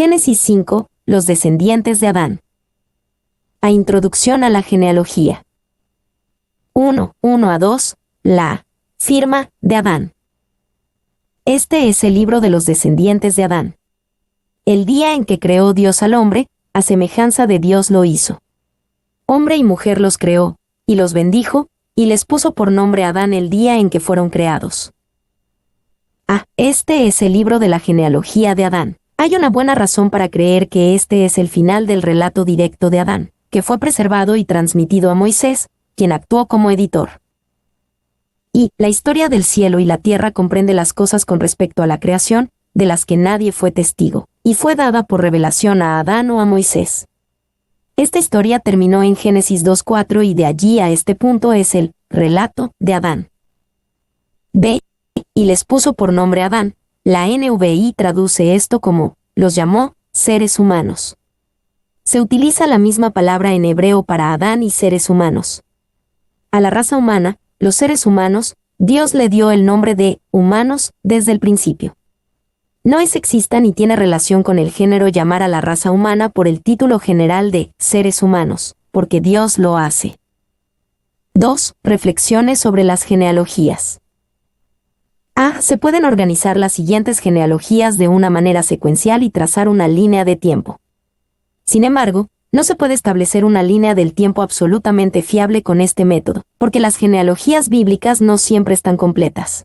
Génesis 5, los descendientes de Adán. A introducción a la genealogía. 1:1-2, la firma de Adán. Este es el libro de los descendientes de Adán. El día en que creó Dios al hombre, a semejanza de Dios lo hizo. Hombre y mujer los creó, y los bendijo, y les puso por nombre Adán el día en que fueron creados. Este es el libro de la genealogía de Adán. Hay una buena razón para creer que este es el final del relato directo de Adán, que fue preservado y transmitido a Moisés, quien actuó como editor. Y la historia del cielo y la tierra comprende las cosas con respecto a la creación, de las que nadie fue testigo, y fue dada por revelación a Adán o a Moisés. Esta historia terminó en Génesis 2:4 y de allí a este punto es el relato de Adán. Y les puso por nombre Adán. La NVI traduce esto como, los llamó, seres humanos. Se utiliza la misma palabra en hebreo para Adán y seres humanos. A la raza humana, los seres humanos, Dios le dio el nombre de humanos desde el principio. No es sexista ni tiene relación con el género llamar a la raza humana por el título general de seres humanos, porque Dios lo hace. 2. Reflexiones sobre las genealogías. Se pueden organizar las siguientes genealogías de una manera secuencial y trazar una línea de tiempo. Sin embargo, no se puede establecer una línea del tiempo absolutamente fiable con este método, porque las genealogías bíblicas no siempre están completas.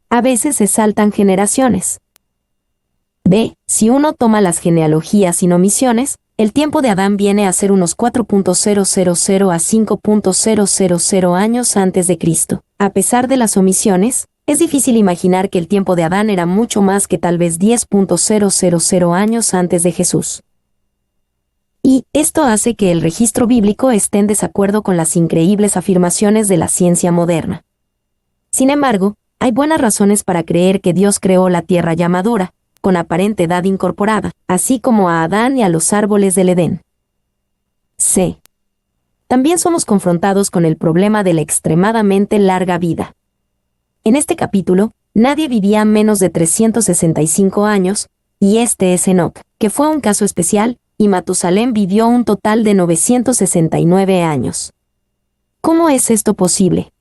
A veces se saltan generaciones. Si uno toma las genealogías sin omisiones, el tiempo de Adán viene a ser unos 4.000 a 5.000 años antes de Cristo. A pesar de las omisiones, es difícil imaginar que el tiempo de Adán era mucho más que tal vez 10.000 años antes de Jesús. Y esto hace que el registro bíblico esté en desacuerdo con las increíbles afirmaciones de la ciencia moderna. Sin embargo, hay buenas razones para creer que Dios creó la tierra ya madura, con aparente edad incorporada, así como a Adán y a los árboles del Edén. También somos confrontados con el problema de la extremadamente larga vida. En este capítulo, nadie vivía menos de 365 años, y este es Enoc, que fue un caso especial, y Matusalén vivió un total de 969 años. ¿Cómo es esto posible?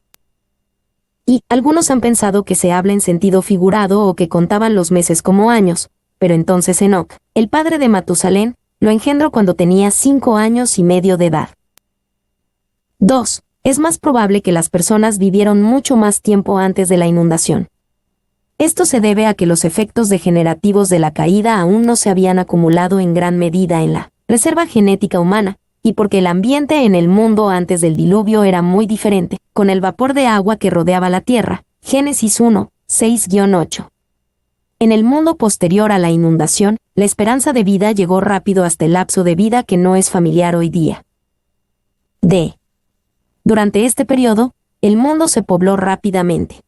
Y algunos han pensado que se habla en sentido figurado o que contaban los meses como años, pero entonces Enoc, el padre de Matusalén, lo engendró cuando tenía 5 años y medio de edad. 2. Es más probable que las personas vivieron mucho más tiempo antes de la inundación. Esto se debe a que los efectos degenerativos de la caída aún no se habían acumulado en gran medida en la reserva genética humana, y porque el ambiente en el mundo antes del diluvio era muy diferente, con el vapor de agua que rodeaba la tierra, Génesis 1, 6-8. En el mundo posterior a la inundación, la esperanza de vida llegó rápido hasta el lapso de vida que no es familiar hoy día. Durante este periodo, el mundo se pobló rápidamente.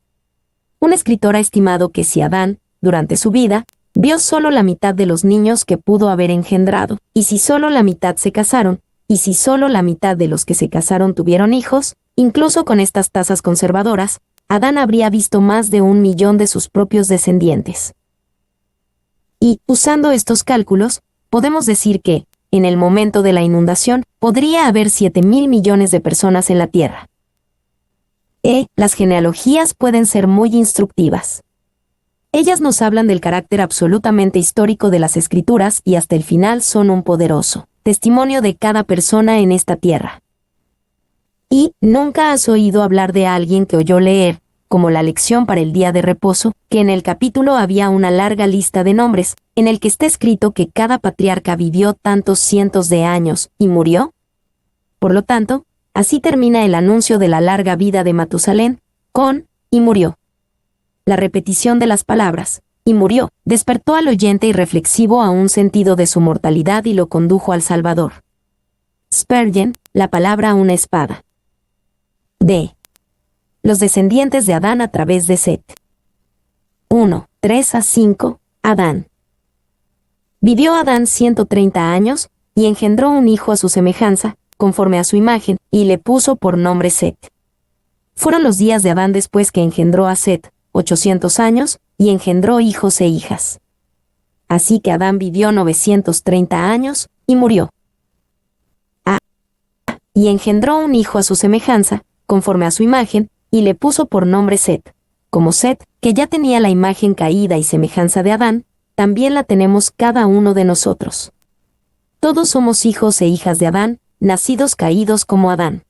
Un escritor ha estimado que si Adán, durante su vida, vio solo la mitad de los niños que pudo haber engendrado, y si solo la mitad se casaron, y si solo la mitad de los que se casaron tuvieron hijos, incluso con estas tasas conservadoras, Adán habría visto más de 1 millón de sus propios descendientes. Y, usando estos cálculos, podemos decir que, en el momento de la inundación, podría haber 7.000 millones de personas en la Tierra. Las genealogías pueden ser muy instructivas. Ellas nos hablan del carácter absolutamente histórico de las Escrituras y hasta el final son un poderoso testimonio de cada persona en esta tierra. Y nunca has oído hablar de alguien que oyó leer, como la lección para el día de reposo, que en el capítulo había una larga lista de nombres, en el que está escrito que cada patriarca vivió tantos cientos de años y murió. Por lo tanto, así termina el anuncio de la larga vida de Matusalén, con y murió. La repetición de las palabras y murió despertó al oyente irreflexivo a un sentido de su mortalidad y lo condujo al Salvador. Spurgeon, la palabra una espada. Los descendientes de Adán a través de Set. 1:3-5, Adán. Vivió Adán 130 años, y engendró un hijo a su semejanza, conforme a su imagen, y le puso por nombre Set. Fueron los días de Adán después que engendró a Set, 800 años, y engendró hijos e hijas. Así que Adán vivió 930 años y murió. Y engendró un hijo a su semejanza, conforme a su imagen, y le puso por nombre Set. Como Set, que ya tenía la imagen caída y semejanza de Adán, también la tenemos cada uno de nosotros. Todos somos hijos e hijas de Adán, nacidos caídos como Adán.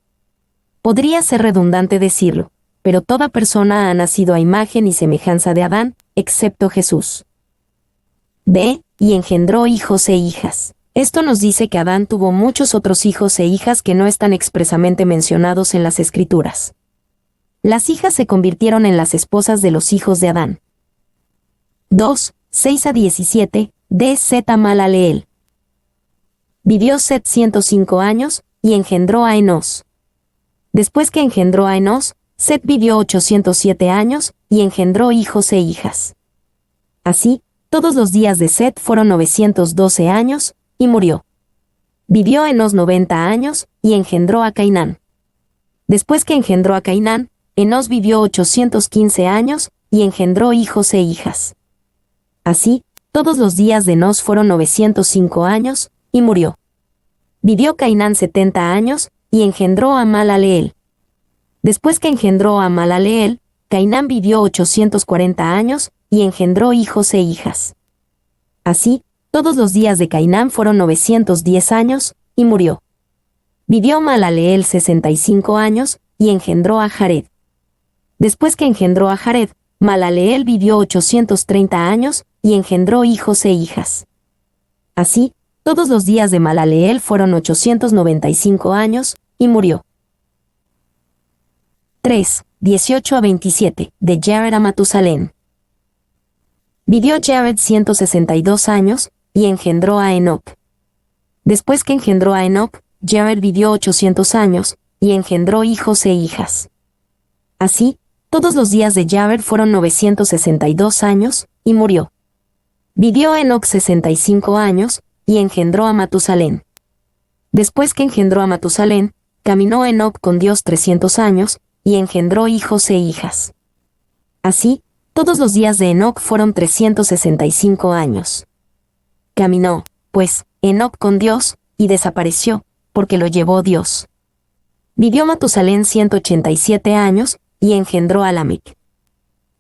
Podría ser redundante decirlo, pero toda persona ha nacido a imagen y semejanza de Adán, excepto Jesús. B. Y engendró hijos e hijas. Esto nos dice que Adán tuvo muchos otros hijos e hijas que no están expresamente mencionados en las Escrituras. Las hijas se convirtieron en las esposas de los hijos de Adán. 2. 6-17, de Set a Malaleel. Vivió Set 105 años, y engendró a Enós. Después que engendró a Enós, Set vivió 807 años, y engendró hijos e hijas. Así, todos los días de Set fueron 912 años, y murió. Vivió Enós 90 años, y engendró a Cainán. Después que engendró a Cainán, Enós vivió 815 años, y engendró hijos e hijas. Así, todos los días de Enós fueron 905 años, y murió. Vivió Cainán 70 años, y engendró a Malaleel. Después que engendró a Malaleel, Cainán vivió 840 años, y engendró hijos e hijas. Así, todos los días de Cainán fueron 910 años, y murió. Vivió Malaleel 65 años, y engendró a Jared. Después que engendró a Jared, Malaleel vivió 830 años, y engendró hijos e hijas. Así, todos los días de Malaleel fueron 895 años, y murió. 3. 18-27, de Jared a Matusalén. Vivió Jared 162 años, y engendró a Enoc. Después que engendró a Enoc, Jared vivió 800 años, y engendró hijos e hijas. Así, todos los días de Jared fueron 962 años, y murió. Vivió Enoc 65 años, y engendró a Matusalén. Después que engendró a Matusalén, caminó Enoc con Dios 300 años, y engendró hijos e hijas. Así, todos los días de Enoc fueron 365 años. Caminó, pues, Enoc con Dios, y desapareció, porque lo llevó Dios. Vivió Matusalén 187 años, y engendró a Lamec.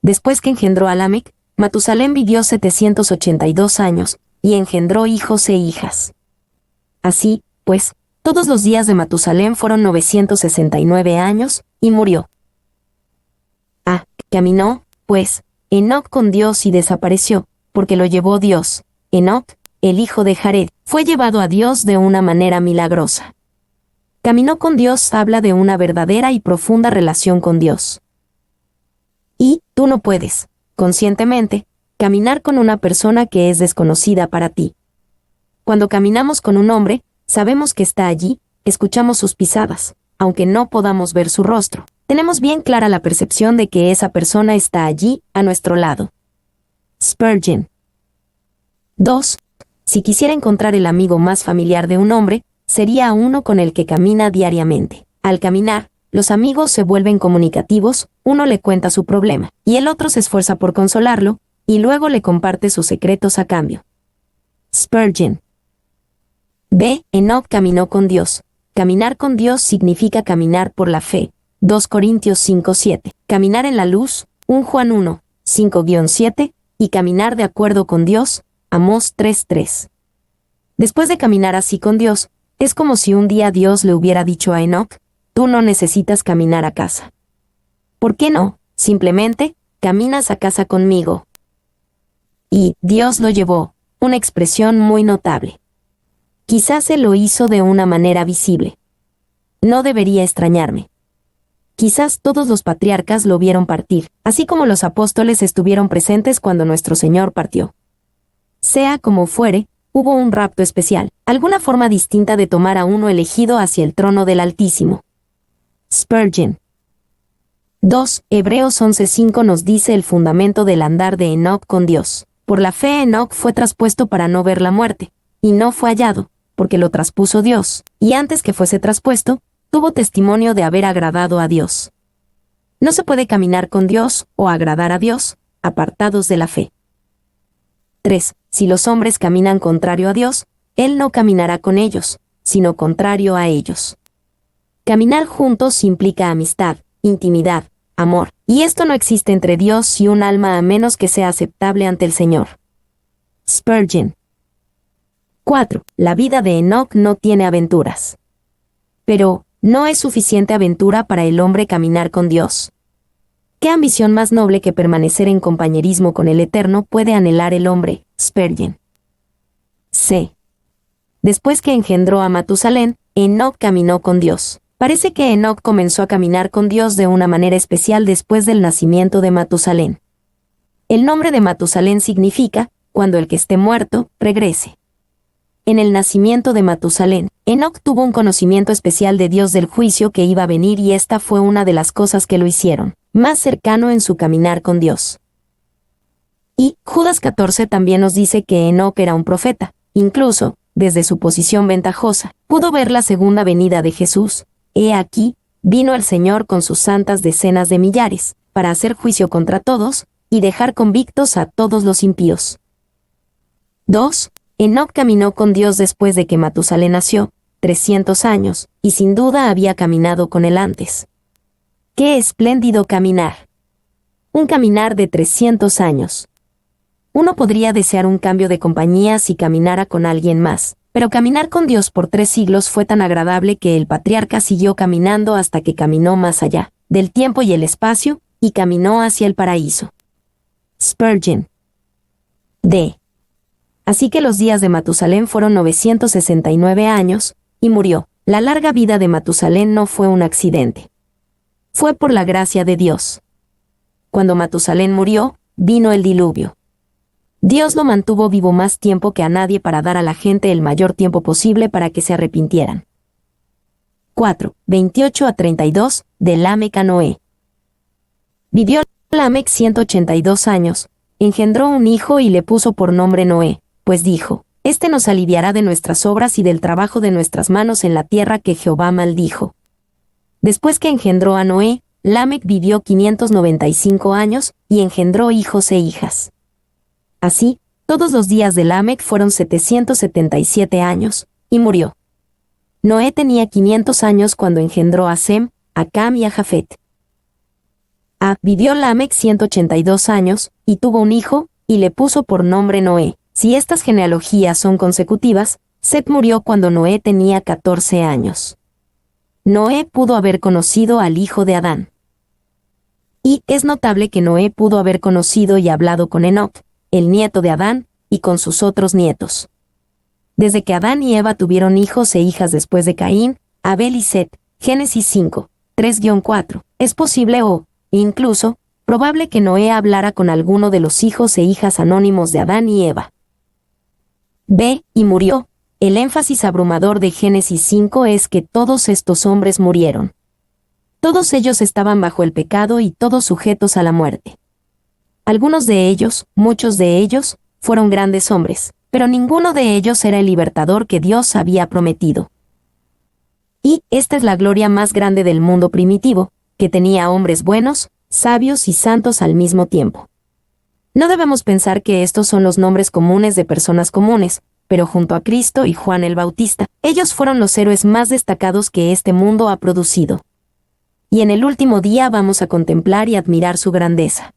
Después que engendró a Lamec, Matusalén vivió 782 años, y engendró hijos e hijas. Así, pues, todos los días de Matusalén fueron 969 años, y murió. Caminó, pues, Enoc con Dios y desapareció, porque lo llevó Dios. Enoc, el hijo de Jared, fue llevado a Dios de una manera milagrosa. Caminó con Dios habla de una verdadera y profunda relación con Dios. Y tú no puedes, conscientemente, caminar con una persona que es desconocida para ti. Cuando caminamos con un hombre, sabemos que está allí, escuchamos sus pisadas, aunque no podamos ver su rostro. Tenemos bien clara la percepción de que esa persona está allí, a nuestro lado. Spurgeon. 2. Si quisiera encontrar el amigo más familiar de un hombre, sería uno con el que camina diariamente. Al caminar, los amigos se vuelven comunicativos, uno le cuenta su problema, y el otro se esfuerza por consolarlo, y luego le comparte sus secretos a cambio. Spurgeon. B. Enoc caminó con Dios. Caminar con Dios significa caminar por la fe. 2 Corintios 5:7. Caminar en la luz. 1 Juan 1, 5-7. Y caminar de acuerdo con Dios. Amós 3:3. Después de caminar así con Dios, es como si un día Dios le hubiera dicho a Enoc, tú no necesitas caminar a casa. ¿Por qué no? Simplemente, caminas a casa conmigo. Y Dios lo llevó, una expresión muy notable. Quizás se lo hizo de una manera visible. No debería extrañarme. Quizás todos los patriarcas lo vieron partir, así como los apóstoles estuvieron presentes cuando nuestro Señor partió. Sea como fuere, hubo un rapto especial, alguna forma distinta de tomar a uno elegido hacia el trono del Altísimo. Spurgeon. 2. Hebreos 11:5 nos dice el fundamento del andar de Enoc con Dios. Por la fe Enoc fue traspuesto para no ver la muerte, y no fue hallado, porque lo traspuso Dios, y antes que fuese traspuesto, tuvo testimonio de haber agradado a Dios. No se puede caminar con Dios o agradar a Dios, apartados de la fe. 3. si los hombres caminan contrario a Dios, Él no caminará con ellos, sino contrario a ellos. Caminar juntos implica amistad, intimidad, amor, y esto no existe entre Dios y un alma a menos que sea aceptable ante el Señor. Spurgeon. 4. La vida de Enoc no tiene aventuras. Pero, ¿no es suficiente aventura para el hombre caminar con Dios? ¿Qué ambición más noble que permanecer en compañerismo con el Eterno puede anhelar el hombre? Spurgeon. C. Después que engendró a Matusalén, Enoc caminó con Dios. Parece que Enoc comenzó a caminar con Dios de una manera especial después del nacimiento de Matusalén. El nombre de Matusalén significa, cuando el que esté muerto, regrese. En el nacimiento de Matusalén, Enoc tuvo un conocimiento especial de Dios del juicio que iba a venir y esta fue una de las cosas que lo hicieron más cercano en su caminar con Dios. Y Judas 14 también nos dice que Enoc era un profeta, incluso, desde su posición ventajosa, pudo ver la segunda venida de Jesús. He aquí, vino el Señor con sus santas decenas de millares, para hacer juicio contra todos, y dejar convictos a todos los impíos. 2. Enoc caminó con Dios después de que Matusalén nació, 300 años, y sin duda había caminado con él antes. ¡Qué espléndido caminar! Un caminar de 300 años. Uno podría desear un cambio de compañía si caminara con alguien más, pero caminar con Dios por 3 siglos fue tan agradable que el patriarca siguió caminando hasta que caminó más allá del tiempo y el espacio, y caminó hacia el paraíso. Spurgeon. D. Así que los días de Matusalén fueron 969 años, y murió. La larga vida de Matusalén no fue un accidente. Fue por la gracia de Dios. Cuando Matusalén murió, vino el diluvio. Dios lo mantuvo vivo más tiempo que a nadie para dar a la gente el mayor tiempo posible para que se arrepintieran. 4. 28 a 32, de Lamec a Noé. Vivió Lamec 182 años, engendró un hijo y le puso por nombre Noé, pues dijo, «Este nos aliviará de nuestras obras y del trabajo de nuestras manos en la tierra que Jehová maldijo». Después que engendró a Noé, Lamec vivió 595 años, y engendró hijos e hijas. Así, todos los días de Lamec fueron 777 años, y murió. Noé tenía 500 años cuando engendró a Sem, a Cam y a Jafet. Vivió Lamec 182 años, y tuvo un hijo, y le puso por nombre Noé. Si estas genealogías son consecutivas, Set murió cuando Noé tenía 14 años. Noé pudo haber conocido al hijo de Adán. Y es notable que Noé pudo haber conocido y hablado con Enoc, el nieto de Adán, y con sus otros nietos. Desde que Adán y Eva tuvieron hijos e hijas después de Caín, Abel y Set, Génesis 5, 3-4, es posible incluso, probable que Noé hablara con alguno de los hijos e hijas anónimos de Adán y Eva. Y murió. El énfasis abrumador de Génesis 5 es que todos estos hombres murieron. Todos ellos estaban bajo el pecado y todos sujetos a la muerte. Algunos de ellos, muchos de ellos, fueron grandes hombres, pero ninguno de ellos era el libertador que Dios había prometido. Y esta es la gloria más grande del mundo primitivo, que tenía hombres buenos, sabios y santos al mismo tiempo. No debemos pensar que estos son los nombres comunes de personas comunes, pero junto a Cristo y Juan el Bautista, ellos fueron los héroes más destacados que este mundo ha producido. Y en el último día vamos a contemplar y admirar su grandeza.